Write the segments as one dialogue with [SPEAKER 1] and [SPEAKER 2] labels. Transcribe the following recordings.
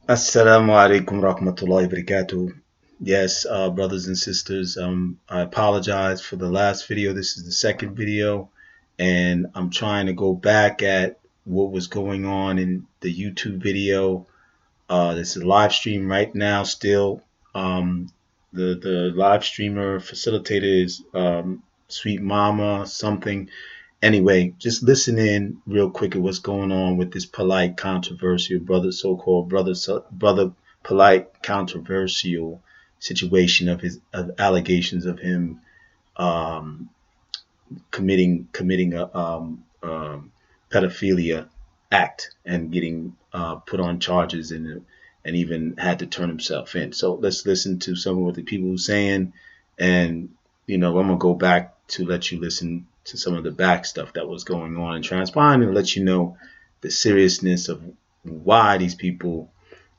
[SPEAKER 1] Assalamu alaikum rahmatullahi barakatuh. Yes, brothers and sisters, I apologize for the last video. This is the second video, and I'm trying to go back at what was going on in the YouTube video. This is a live stream right now still. The live streamer facilitator is Sweet Mama something. Anyway, just listen in real quick at what's going on with this polite controversial so-called brother polite controversial situation of his of allegations of him um, committing a pedophilia act and getting put on charges and even had to turn himself in. So let's listen to some of what the people were saying, and I'm gonna go back to let you listen to some of the back stuff that was going on and transpiring, and let you know the seriousness of why these people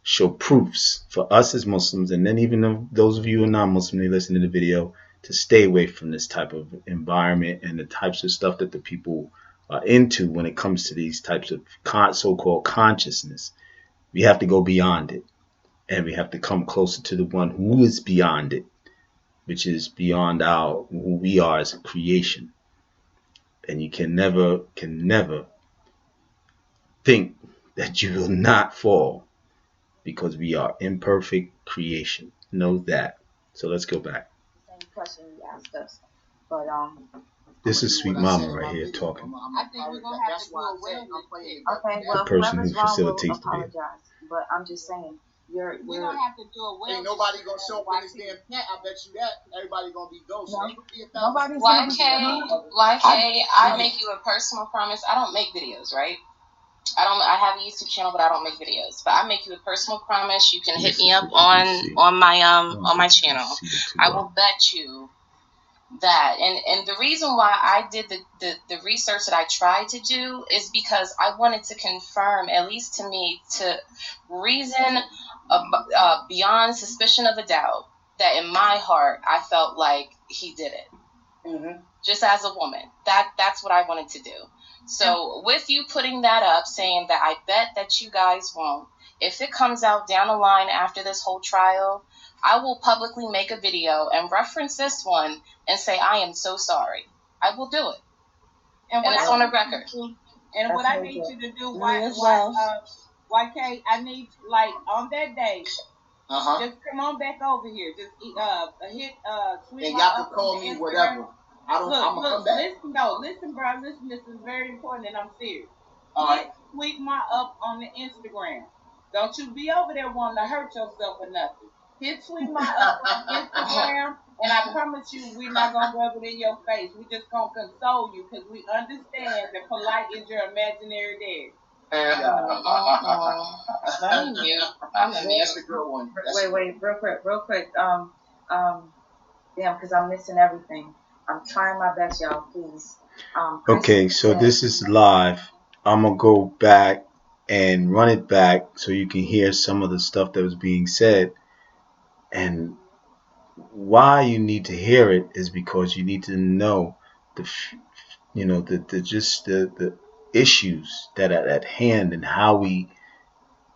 [SPEAKER 1] show proofs for us as Muslims, and then even those of you who are non-Muslim, they listen to the video, to stay away from this type of environment and the types of stuff that the people are into when it comes to these types of so-called consciousness. We have to go beyond it, and we have to come closer to the one who is beyond it, which is beyond who we are as a creation. And you can never think that you will not fall, because we are imperfect creation. Know that. So let's go back.
[SPEAKER 2] Same question you asked us, but
[SPEAKER 1] this is Sweet Mama right here talking.
[SPEAKER 2] I think we're gonna have to do away with it. Okay,
[SPEAKER 1] well, the person who facilitates
[SPEAKER 2] the video. But I'm just saying, we're gonna have to do away.
[SPEAKER 3] Ain't nobody gonna show up in this damn pant. I bet you that. Everybody gonna be ghosts.
[SPEAKER 2] No,
[SPEAKER 4] nobody's YK, I make you a personal promise. I don't make videos, right? I have a YouTube channel, but I don't make videos. But I make you a personal promise. You can hit me up on my channel. I will bet you that. And the reason why I did the research that I tried to do is because I wanted to confirm, at least to me, to reason beyond suspicion of a doubt, that in my heart I felt like he did it. Mm-hmm. Just as a woman, that's what I wanted to do. So with you putting that up, saying that I bet that you guys won't, if it comes out down the line after this whole trial, I will publicly make a video and reference this one and say, I am so sorry. I will do it. And it's on a record.
[SPEAKER 5] And what I need you to do, YK, I need, like, on that day, just come on back over here. Just hit Sweet.
[SPEAKER 3] And y'all can call me whatever. I'm gonna come back.
[SPEAKER 5] Listen, bro. Listen, this is very important, and I'm serious.
[SPEAKER 3] Hit
[SPEAKER 5] Sweet Ma up on the Instagram. Don't you be over there wanting to hurt yourself or nothing. Hit Sweet Ma up on Instagram, and I promise you, we're not gonna rub it in your face. We just gonna console you, because we understand that Polite is your imaginary dad.
[SPEAKER 4] I'm mute.
[SPEAKER 3] That's the good one.
[SPEAKER 2] Wait, real quick. Because I'm missing everything. I'm trying my best, y'all. Please.
[SPEAKER 1] Okay, so this is live. I'm gonna go back and run it back so you can hear some of the stuff that was being said. And why you need to hear it is because you need to know the issues that are at hand, and how we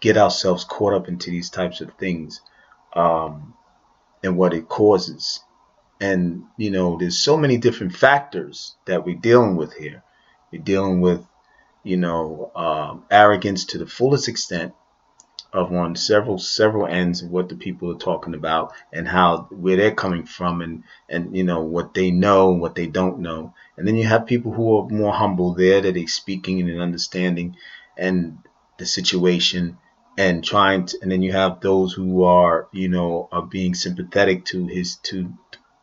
[SPEAKER 1] get ourselves caught up into these types of things, and what it causes. And there's so many different factors that we're dealing with here. We're dealing with arrogance to the fullest extent of on several ends of what the people are talking about, and where they're coming from, and what they know and what they don't know. And then you have people who are more humble there, that they're speaking and understanding and the situation, and and then you have those who are are being sympathetic to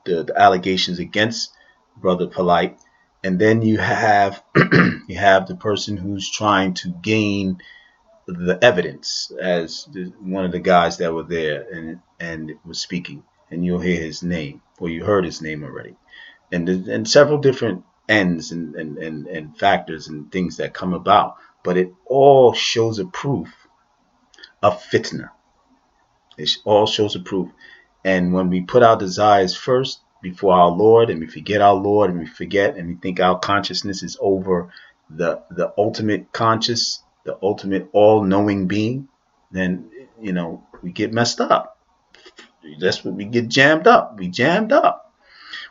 [SPEAKER 1] the allegations against Brother Polite. And then you have you have the person who's trying to gain the evidence, as one of the guys that were there and was speaking, and you'll hear his name, or you heard his name already, and several different ends and factors and things that come about, but it all shows a proof of fitnah. It all shows a proof. And when we put our desires first before our Lord, and we forget our Lord, and we forget and we think our consciousness is over the ultimate conscious, the ultimate all-knowing being, then we get messed up. That's what we get jammed up. We jammed up.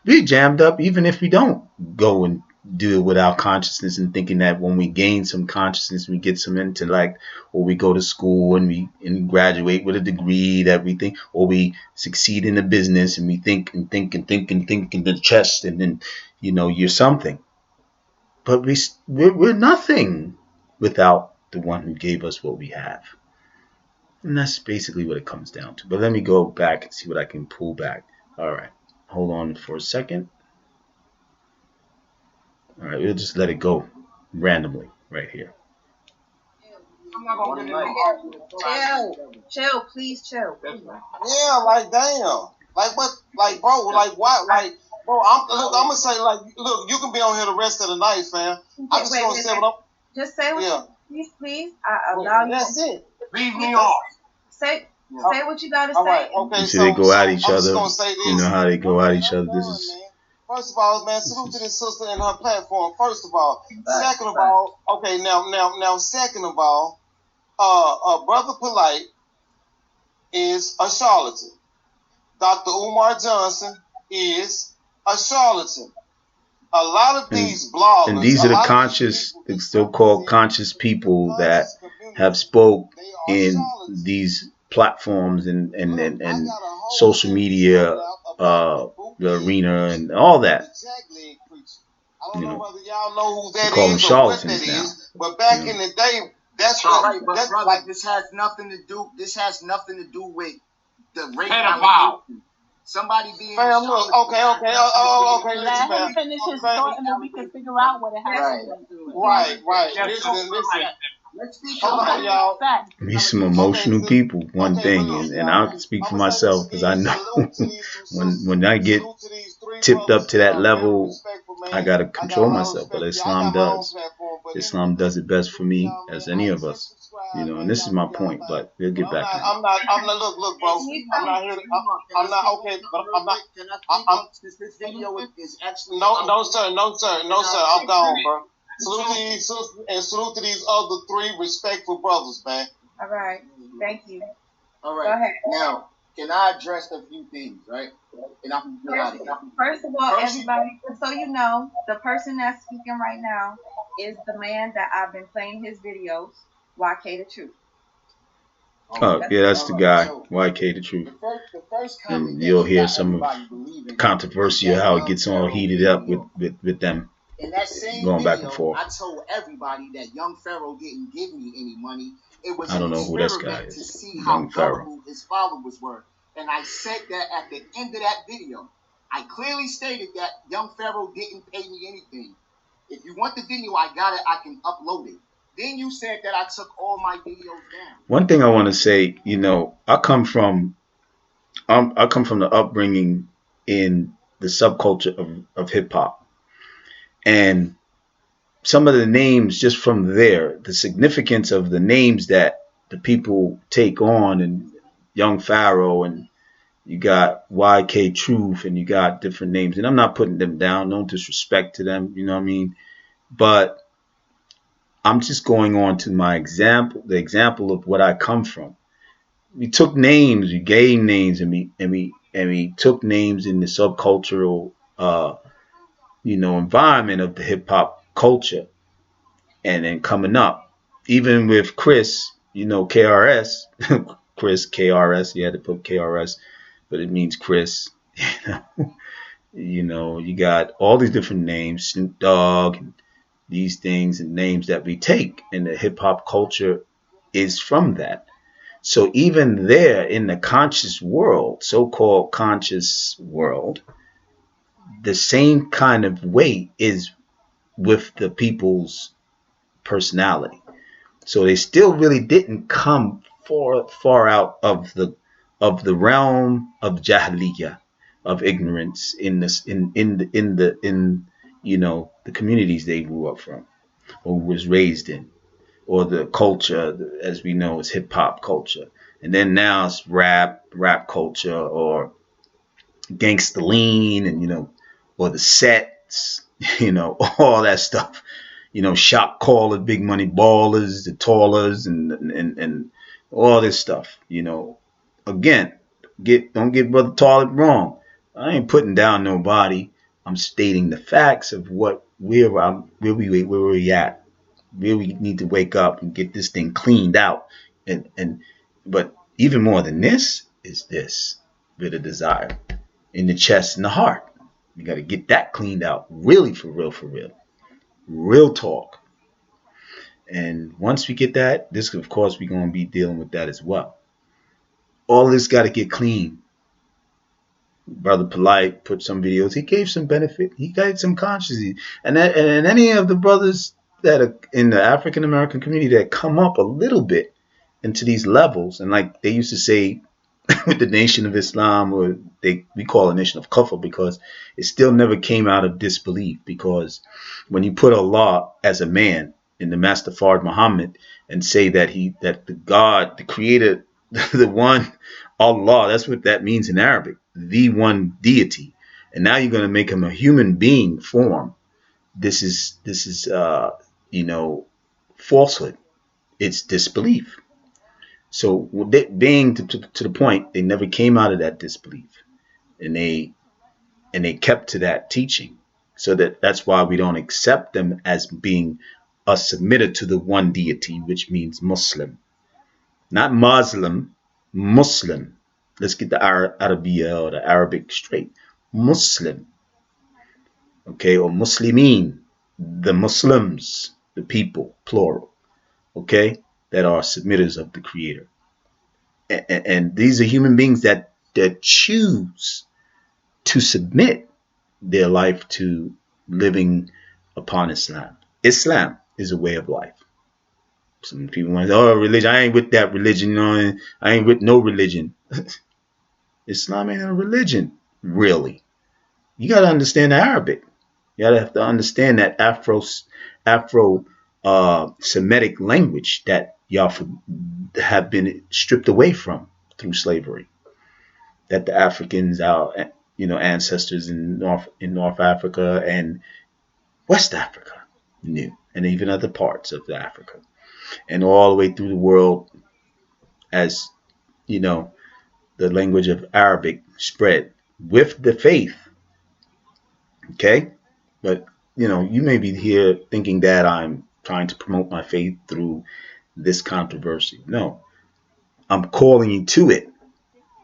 [SPEAKER 1] We jammed up even if we don't go and do it with our consciousness and thinking that when we gain some consciousness, we get some intellect, or we go to school and we graduate with a degree that we think, or we succeed in a business and we think and think and think and think in the chest, and then you're something. But we're nothing without the one who gave us what we have. And that's basically what it comes down to. But let me go back and see what I can pull back. All right. Hold on for a second. All right. We'll just let it go randomly right here.
[SPEAKER 5] I'm not gonna get it.
[SPEAKER 2] Chill, please chill.
[SPEAKER 3] Yeah, like damn. Like what? Like bro. Like why? Like bro. I'm gonna say like, look, you can be on here the rest of the night, fam. I'm just gonna say what I'm.
[SPEAKER 2] Just say what you please. I allow you.
[SPEAKER 3] That's it.
[SPEAKER 5] Leave me off.
[SPEAKER 2] Say what you gotta say.
[SPEAKER 3] All right, okay.
[SPEAKER 1] You see, they go at each
[SPEAKER 3] I'm
[SPEAKER 1] other.
[SPEAKER 3] just gonna say this.
[SPEAKER 1] You know how they go at each other. This is.
[SPEAKER 3] First of all, man, salute to this sister and her platform. First of all, second of all, okay, now, second of all, Brother Polight is a charlatan. Dr. Umar Johnson is a charlatan. A lot of these bloggers,
[SPEAKER 1] and these are the so-called conscious people that have spoke in these platforms and social media the arena and all that.
[SPEAKER 3] I don't know whether y'all know who that
[SPEAKER 1] they call them
[SPEAKER 3] is or what that
[SPEAKER 1] charlatans now.
[SPEAKER 3] is, but back in the day, that's what.
[SPEAKER 6] But
[SPEAKER 3] that's
[SPEAKER 6] brother,
[SPEAKER 3] like
[SPEAKER 6] this has nothing to do. This has nothing to do with the rape.
[SPEAKER 5] Pedophile.
[SPEAKER 6] Somebody being.
[SPEAKER 3] Fam, look, okay, okay,
[SPEAKER 2] Let him finish his thought and then we can figure out what it has to do.
[SPEAKER 3] Right.
[SPEAKER 5] Listen.
[SPEAKER 6] Let's speak
[SPEAKER 3] Hold on, y'all.
[SPEAKER 1] We some emotional people, one thing, and I'll speak for myself because I know when I get tipped up to that level, I gotta control myself. But Islam does. Islam does it best for me as any of us, and this is my point. But we'll get back to it.
[SPEAKER 3] I'm not. Look, bro. I'm not here. I'm not okay, but I'm not.
[SPEAKER 6] This video is actually.
[SPEAKER 3] No, sir. I'm gone, bro. Salute to these sisters and salute to these other three respectful brothers, man.
[SPEAKER 2] All right. Thank you.
[SPEAKER 6] All right.
[SPEAKER 2] Go ahead.
[SPEAKER 6] Now, can I address a few things, right? And I can get out of here.
[SPEAKER 2] First of all, everybody, just so you know, the person that's speaking right now is the man that I've been playing his videos, YK the Truth.
[SPEAKER 1] Oh, yeah, that's the guy, YK the Truth. And you'll hear some controversy of how it gets all heated up with them.
[SPEAKER 6] In that same
[SPEAKER 1] going
[SPEAKER 6] video,
[SPEAKER 1] back and forth.
[SPEAKER 6] I told everybody that young Pharaoh didn't give me any money. It was
[SPEAKER 1] I don't know who this guy
[SPEAKER 6] to
[SPEAKER 1] is.
[SPEAKER 6] see how
[SPEAKER 1] Young Pharaoh.
[SPEAKER 6] gullible his followers were. And I said that at the end of that video. I clearly stated that young Pharaoh didn't pay me anything. If you want the video, I got it. I can upload it. Then you said that I took all my videos down.
[SPEAKER 1] One thing I want to say, I come from the upbringing in the subculture of hip hop. And some of the names just from there, the significance of the names that the people take on, and Young Pharaoh, and you got YK Truth, and you got different names. And I'm not putting them down, no disrespect to them, you know what I mean? But I'm just going on to the example of what I come from. We took names, we gave names, and we took names in the subcultural environment of the hip hop culture, and then coming up, even with Chris, KRS, Chris KRS, you had to put KRS, but it means Chris. You got all these different names, Snoop Dogg, and these things and names that we take, and the hip hop culture is from that. So even there in the conscious world, so-called conscious world, the same kind of weight is with the people's personality. So they still really didn't come far out of the realm of jahiliyyah, of ignorance in the communities they grew up from or was raised in, or the culture as we know is hip hop culture. And then now it's rap culture, or gangsta lean, and or the sets, all that stuff. Shot callers, big money ballers, the tallers, and all this stuff. Again, don't get Brother Taalib wrong. I ain't putting down nobody. I'm stating the facts of where we at. Where we need to wake up and get this thing cleaned out. But even more than this is this bit of desire in the chest and the heart. You got to get that cleaned out, really, for real talk. And once we get that, this, of course, we're going to be dealing with that as well. All this got to get clean. Brother Polight put some videos. He gave some benefit. He gave some consciousness. And any of the brothers that are in the African American community that come up a little bit into these levels, and like they used to say with the Nation of Islam, or we call it Nation of Kufr, because it still never came out of disbelief. Because when you put Allah as a man in the Master Fard Muhammad and say that the God, the Creator, the one Allah, that's what that means in Arabic, the one deity, and now you're going to make him a human being form. This is falsehood. It's disbelief. So being to the point, they never came out of that disbelief, and they kept to that teaching. So that's why we don't accept them as being submitted to the one deity, which means Muslim, not Muslim, Muslim. Let's get the Arabiya or the Arabic straight. Muslim, okay, or Muslimin, the Muslims, the people, plural, okay, that are submitters of the Creator. And these are human beings that choose to submit their life to living upon Islam. Islam is a way of life. Some people want to say, oh, religion, I ain't with that religion. No, I ain't with no religion. Islam ain't a religion, really. You got to understand Arabic. You got to have to understand that Afro-Semitic language that y'all have been stripped away from through slavery. That the Africans, our ancestors in North Africa and West Africa knew, and even other parts of Africa, and all the way through the world, as the language of Arabic spread with the faith. Okay, but you may be here thinking that I'm trying to promote my faith through this controversy. No, I'm calling you to it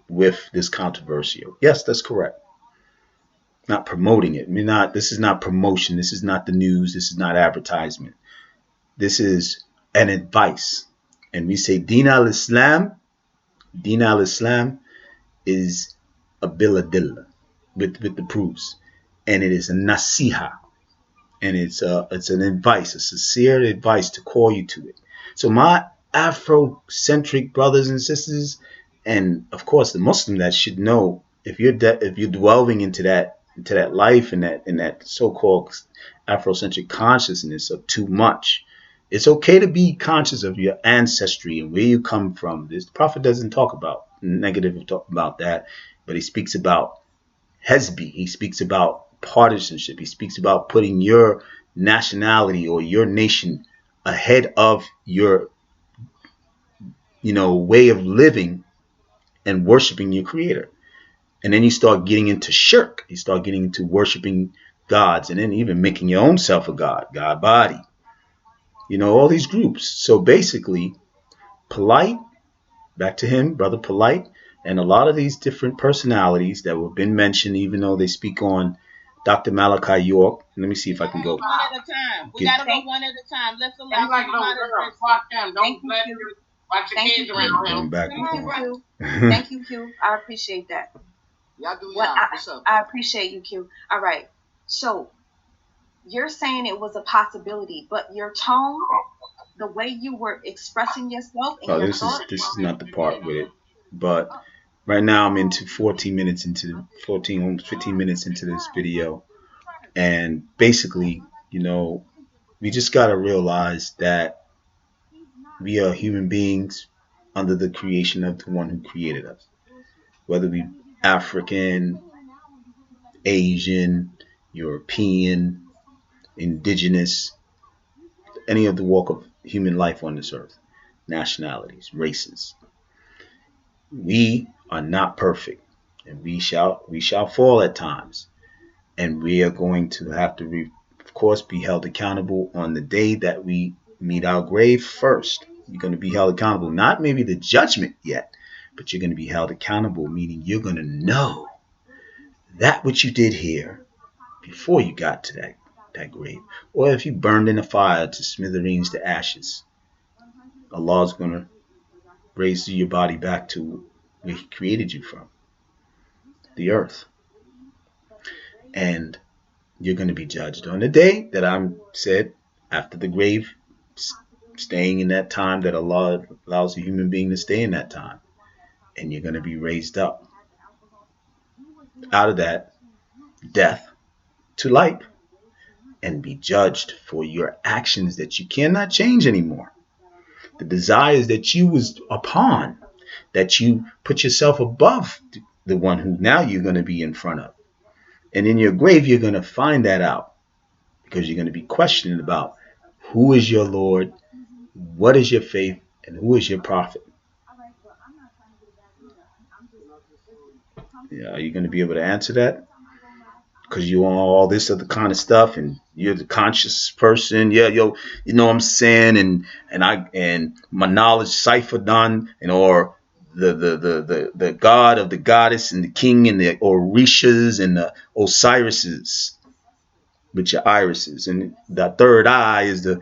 [SPEAKER 1] with this controversy. Yes, that's correct. Not promoting it. This is not promotion. This is not the news. This is not advertisement. This is an advice. And we say Din al-Islam is a biladillah with the proofs. And it is a nasiha. And it's an advice, a sincere advice to call you to it. So my Afrocentric brothers and sisters, and of course the Muslim that should know, if you're delving into that life and that so-called Afrocentric consciousness of too much, it's okay to be conscious of your ancestry and where you come from. The Prophet doesn't talk about about that, but he speaks about Hezbi. He speaks about partisanship. He speaks about putting your nationality or your nation ahead of your way of living and worshiping your Creator. And then you start getting into shirk. You start getting into worshiping gods, and then even making your own self a god body. All these groups. So basically, Polight, back to him, Brother Polight, and a lot of these different personalities that have been mentioned, even though they speak on Dr. Malachi York. Let me see if I can go.
[SPEAKER 5] One at a time. We gotta go one at a time. Let's allow
[SPEAKER 2] Thank you, Q. I appreciate that.
[SPEAKER 6] Y'all do y'all. What's up?
[SPEAKER 2] I appreciate you, Q. All right. So you're saying it was a possibility, but your tone, the way you were expressing yourself, and
[SPEAKER 1] this is not the part with it. But right now I'm into 15 minutes into this video, and basically, we just gotta realize that we are human beings under the creation of the one who created us, whether we African, Asian, European, indigenous, any of the walk of human life on this earth. nationalities, races. We are not perfect, and we shall fall at times, and we are going to have to, of course, be held accountable on the day that we meet our grave first. You're going to be held accountable, not maybe the judgment yet, but you're going to be held accountable, meaning you're going to know that what you did here before you got to that grave. Or if you burned in a fire to smithereens to ashes, Allah's going to raise your body back to where He created you from, the earth. And you're going to be judged on the day that I'm said after the grave, staying in that time that Allah allows a human being to stay in that time. And you're going to be raised up out of that death to life and be judged for your actions that you cannot change anymore. The desires that you was upon, that you put yourself above the one who now you're going to be in front of. And in your grave, you're going to find that out, because you're going to be questioning about who is your Lord, what is your faith, and who is your prophet. Yeah, are you going to be able to answer that? Because you want all this other kind of stuff, and you're the conscious person. Yeah, yo, you know what I'm saying, and my knowledge cipher done, and or the god of the goddess and the king and the Orishas and the Osirises with your irises, and the third eye is the,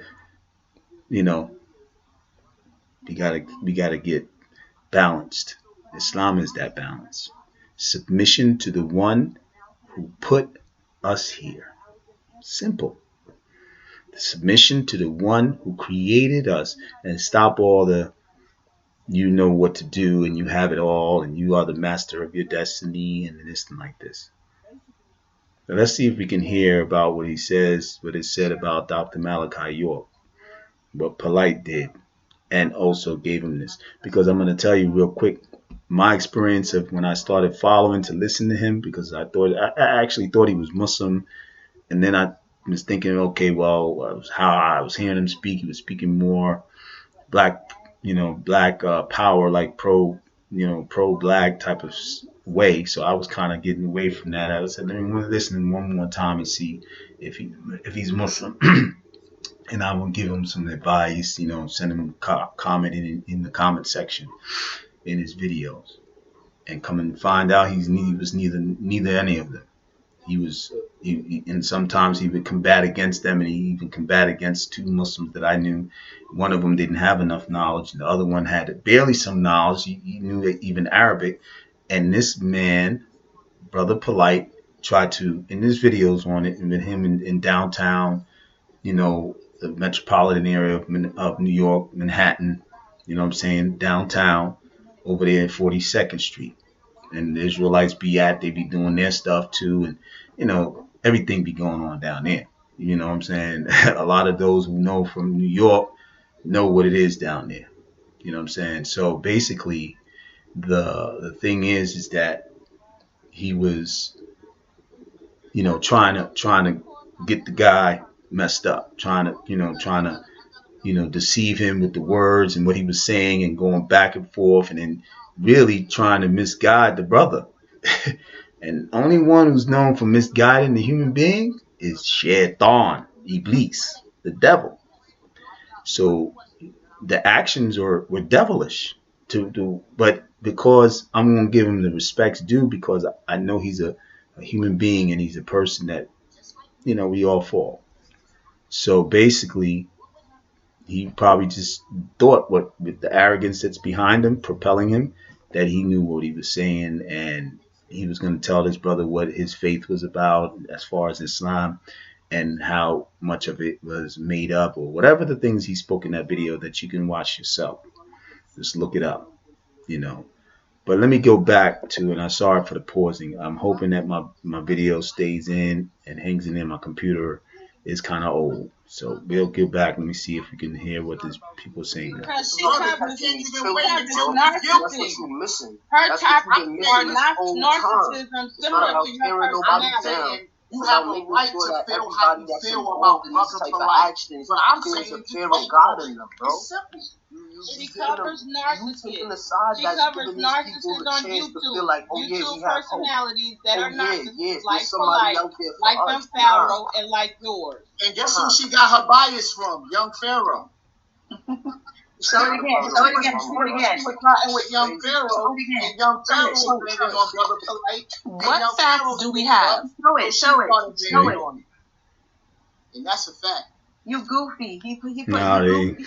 [SPEAKER 1] you know, we gotta get balanced. Islam is that balance. Submission to the one who put us here. Simple. Submission to the one who created us, and stop all the you know what to do and you have it all and you are the master of your destiny and this and like this. But let's see if we can hear about what he says, what is said about Dr. Malachi York, what Polight did, and also gave him this. Because I'm going to tell you real quick my experience of when I started following to listen to him, because I actually thought he was Muslim, and then I was thinking, okay, well, how I was hearing him speak, he was speaking more black power, like pro-black type of way. So I was kind of getting away from that. I was saying, let me listen one more time and see if he's Muslim, and I will give him some advice. Send him a comment in the comment section in his videos, and come and find out he was neither any of them. And sometimes he would combat against them, and he even combat against two Muslims that I knew. One of them didn't have enough knowledge, and the other one had barely some knowledge. He knew even Arabic. And this man, Brother Polight, tried to, in his videos on it, and with him in downtown, the metropolitan area of New York, Manhattan, downtown, over there at 42nd Street. And the Israelites they be doing their stuff too, and everything be going on down there. You know what I'm saying? A lot of those who know from New York know what it is down there. You know what I'm saying? So basically, the thing is that he was, trying to get the guy messed up, trying to deceive him with the words and what he was saying, and going back and forth, and then really trying to misguide the brother. And only one who's known for misguiding the human being is Shaitan, Iblis, the devil. So the actions were devilish but because I'm going to give him the respects due, because I know he's a human being, and he's a person that, we all fall. So basically, he probably just thought, with the arrogance that's behind him, propelling him, that he knew what he was saying, and he was going to tell his brother what his faith was about as far as Islam, and how much of it was made up, or whatever the things he spoke in that video that you can watch yourself. Just look it up, But let me go back to, and I'm sorry for the pausing. I'm hoping that my video stays in and hangs in my computer. It's kind of old. So we'll get back. Let me see if we can hear what these people are saying.
[SPEAKER 5] Her topics are narcissism similar to your personality.
[SPEAKER 6] You have a right to feel how you feel about Brother Polight. But I'm saying you fear of God in them, bro. It's simple.
[SPEAKER 5] He covers narcissists. He covers narcissists on YouTube.
[SPEAKER 6] Like,
[SPEAKER 5] YouTube personalities that are narcissists, like Polight, like Young Pharaoh, and like yours.
[SPEAKER 6] And guess who she got her bias from? Young Pharaoh.
[SPEAKER 2] Show it again.
[SPEAKER 6] Quit plotting with Young Pharaoh, and Young Pharaoh was banging on Brother Polight.
[SPEAKER 4] What facts do we have?
[SPEAKER 2] Show it.
[SPEAKER 6] And that's a fact.
[SPEAKER 2] You goofy. He put you
[SPEAKER 1] goofy.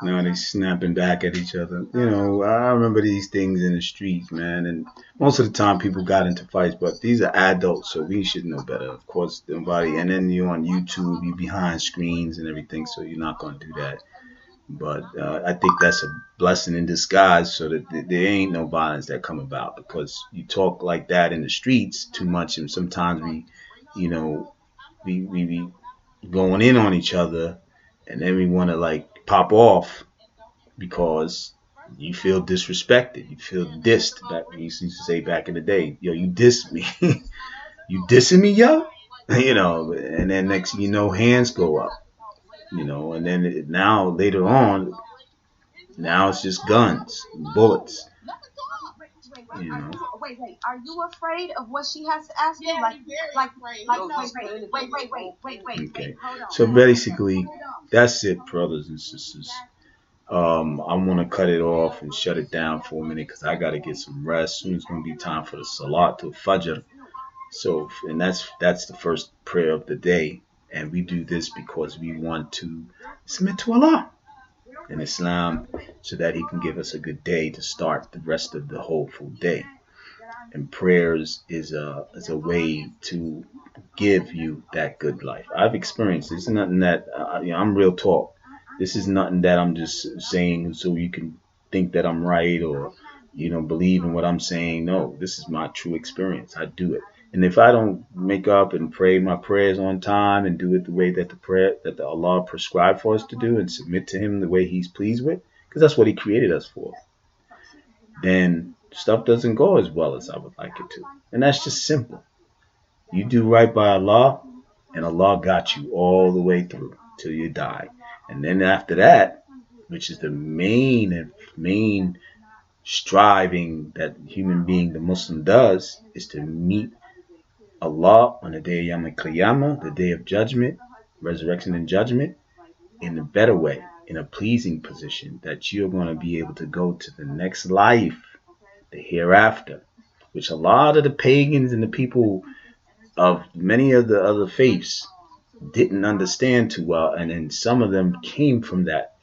[SPEAKER 1] Now they snapping back at each other. You know, I remember these things in the streets, man. And most of the time people got into fights, but these are adults, so we should know better. Of course, nobody. And then you're on YouTube, you behind screens and everything, so you're not going to do that. But I think that's a blessing in disguise, so that there ain't no violence that come about, because you talk like that in the streets too much, and sometimes we going in on each other, and then we want to like pop off because you feel disrespected, you feel dissed. That we used to say back in the day, yo, you dissed me, you dissing me, yo, you know. And then next thing you know, hands go up, you know. And then now later on, now it's just guns, bullets.
[SPEAKER 2] Wait, are you afraid of what she has to ask you?
[SPEAKER 1] Okay. So basically, that's it, brothers and sisters. I want to cut it off and shut it down for a minute because I got to get some rest. Soon it's going to be time for the Salat to Fajr. So, and that's the first prayer of the day. And we do this because we want to submit to Allah in Islam, so that He can give us a good day to start the rest of the whole full day. And prayers is a way to give you that good life. I've experienced this. It's nothing that I'm real talk. This is nothing that I'm just saying so you can think that I'm right or believe in what I'm saying. No, this is my true experience. I do it. And if I don't make up and pray my prayers on time and do it the way that the Allah prescribed for us to do, and submit to Him the way He's pleased with, because that's what He created us for, then stuff doesn't go as well as I would like it to. And that's just simple. You do right by Allah, and Allah got you all the way through till you die. And then after that, which is the main striving that human being, the Muslim, does, is to meet Allah on the day of Yom Qiyamah, the day of judgment, resurrection and judgment, in a better way, in a pleasing position, that you're going to be able to go to the next life, the hereafter, which a lot of the pagans and the people of many of the other faiths didn't understand too well. And then some of them came from that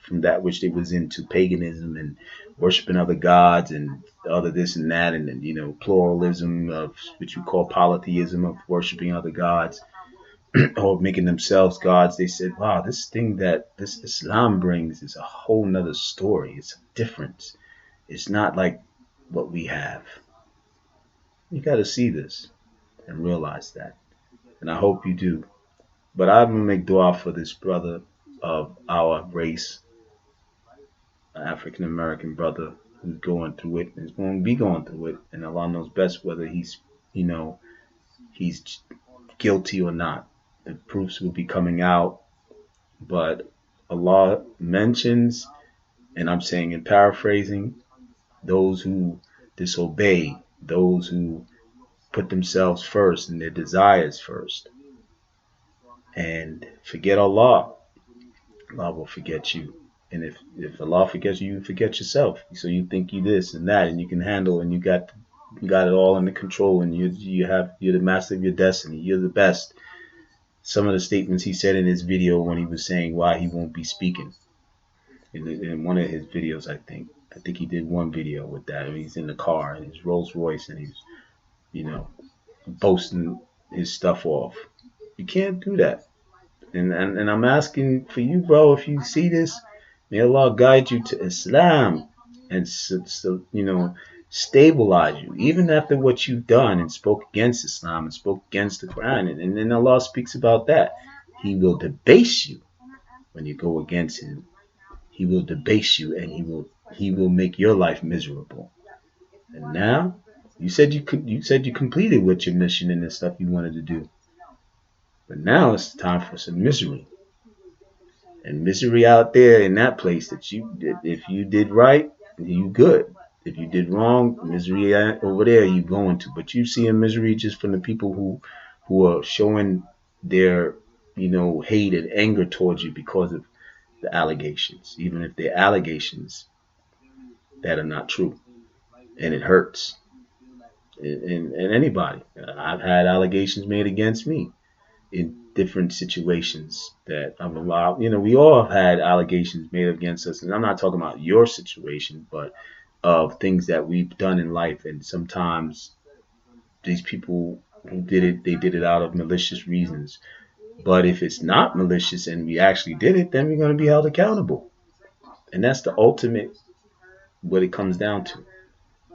[SPEAKER 1] which they was into, paganism and worshiping other gods and other this and that, and then, pluralism of which we call polytheism, of worshiping other gods or making themselves gods. They said, wow, this thing that this Islam brings is a whole nother story. It's a difference. It's not like what we have. You got to see this and realize that. And I hope you do. But I'm going to make dua for this brother of our race, an African American brother who's going through it and is going to be going through it. And Allah knows best whether he's guilty or not. The proofs will be coming out. But Allah mentions, and I'm saying in paraphrasing, those who disobey, those who put themselves first and their desires first, and forget Allah, Allah will forget you. And if Allah forgets you, you forget yourself. So you think you this and that, and you can handle, and you got it all under control, and you're the master of your destiny. You're the best. Some of the statements he said in his video when he was saying why he won't be speaking in one of his videos, I think he did one video with that. I mean, he's in the car in his Rolls Royce and he's boasting his stuff off. You can't do that. And I'm asking for you, bro, if you see this, may Allah guide you to Islam and stabilize you, even after what you've done and spoke against Islam and spoke against the Qur'an. And then Allah speaks about that. He will debase you when you go against Him. He will debase you, and He will make your life miserable. And now, you said you completed what your mission and the stuff you wanted to do. But now it's time for some misery. And misery out there in that place that if you did right, you good. If you did wrong, misery over there you going to. But you see a misery just from the people who are showing their hate and anger towards you because of the allegations, even if they're allegations that are not true, and it hurts. And anybody, I've had allegations made against me in different situations that I'm allowed. We all have had allegations made against us, and I'm not talking about your situation, but of things that we've done in life. And sometimes these people who did it, they did it out of malicious reasons. But if it's not malicious and we actually did it, then we're going to be held accountable. And that's the ultimate what it comes down to.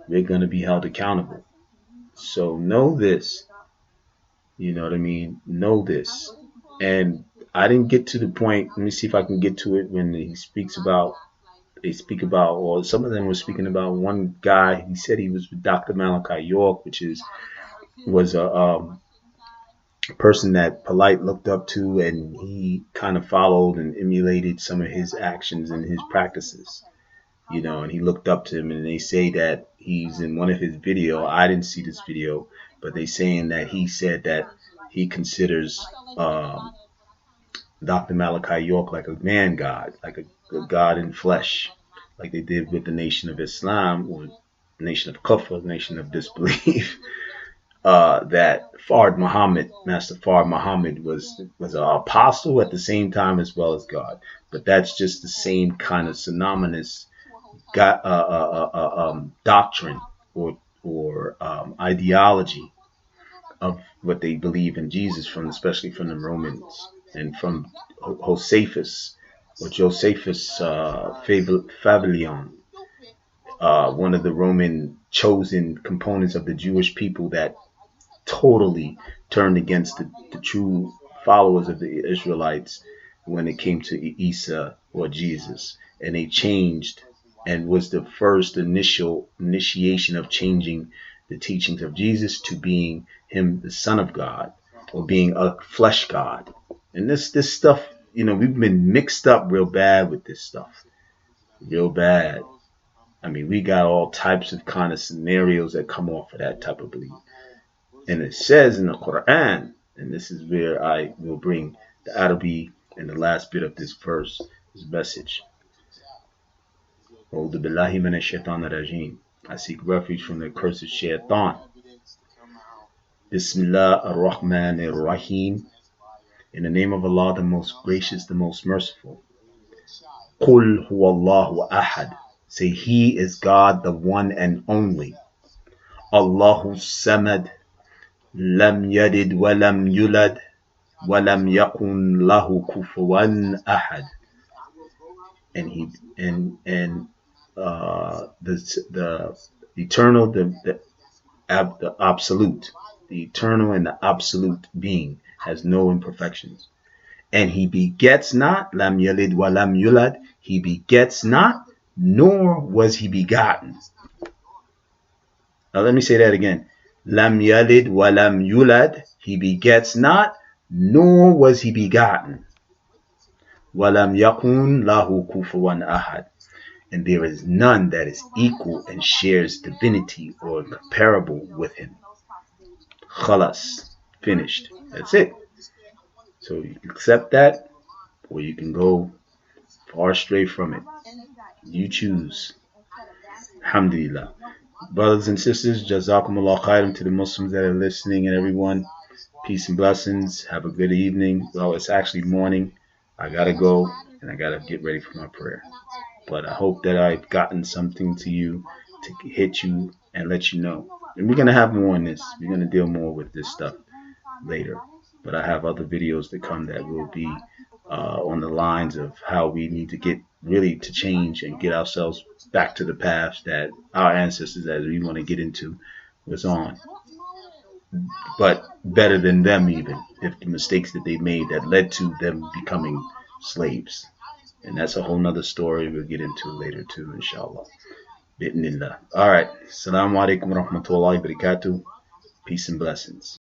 [SPEAKER 1] We're going to be held accountable. So know this. You know what I mean? Know this. And I didn't get to the point. Let me see if I can get to it when they speak about, or some of them were speaking about one guy. He said he was with Dr. Malachi York, which was a person that Polight looked up to, and he kind of followed and emulated some of his actions and his practices. And he looked up to him, and they say that he's in one of his video. I didn't see this video, but they saying that he said that he considers Dr. Malachi York like a man god, like a god in flesh, like they did with the Nation of Islam, or the Nation of Kufr, the Nation of Disbelief. That Master Fard Muhammad was an apostle at the same time as well as God. But that's just the same kind of synonymous doctrine or ideology of what they believe in Jesus, especially from the Romans and from Josephus Fabellion, one of the Roman chosen components of the Jewish people that totally turned against the true followers of the Israelites when it came to Isa or Jesus, and they changed and was the first initiation of changing the teachings of Jesus to being him the Son of God, or being a flesh God. And this stuff, we've been mixed up real bad with this stuff, real bad. I mean, we got all types of kind of scenarios that come off of that type of belief. And it says in the Qur'an, and this is where I will bring the Arabi and the last bit of this verse, this message. I seek refuge from the accursed shaitan. Bismillah ar-Rahman ar-Rahim. In the name of Allah, the most gracious, the most merciful. Qul huwallahu ahad. Say, He is God, the one and only. Allahu samad. Lam yalid wa lam yulad wa lam yakun lahu kufuwan ahad. And the eternal, the absolute, the eternal and the absolute being has no imperfections. And He begets not, lam yalid wa lam yulad. He begets not, nor was He begotten. Now let me say that again. Lam yalid wa lam yulad. He begets not, nor was He begotten. Wa lam yakun lahu kufuwan ahad. And there is none that is equal and shares divinity or comparable with Him. Khalas. Finished. That's it. So you can accept that, or you can go far astray from it. You choose. Alhamdulillah. Brothers and sisters, Jazakumullah khairan to the Muslims that are listening, and everyone. Peace and blessings. Have a good evening. Well, it's actually morning. I gotta go, and I gotta get ready for my prayer. But I hope that I've gotten something to you to hit you and let you know. And we're gonna have more on this. We're gonna deal more with this stuff later. But I have other videos that come that will be on the lines of how we need to get really to change and get ourselves back to the path that our ancestors, as we want to get into, was on. But better than them, even if the mistakes that they made that led to them becoming slaves. And that's a whole nother story we'll get into later too, inshallah. Bitnillah. All right. Assalamu alaikum wa rahmatullahi wa barakatuh. Peace and blessings.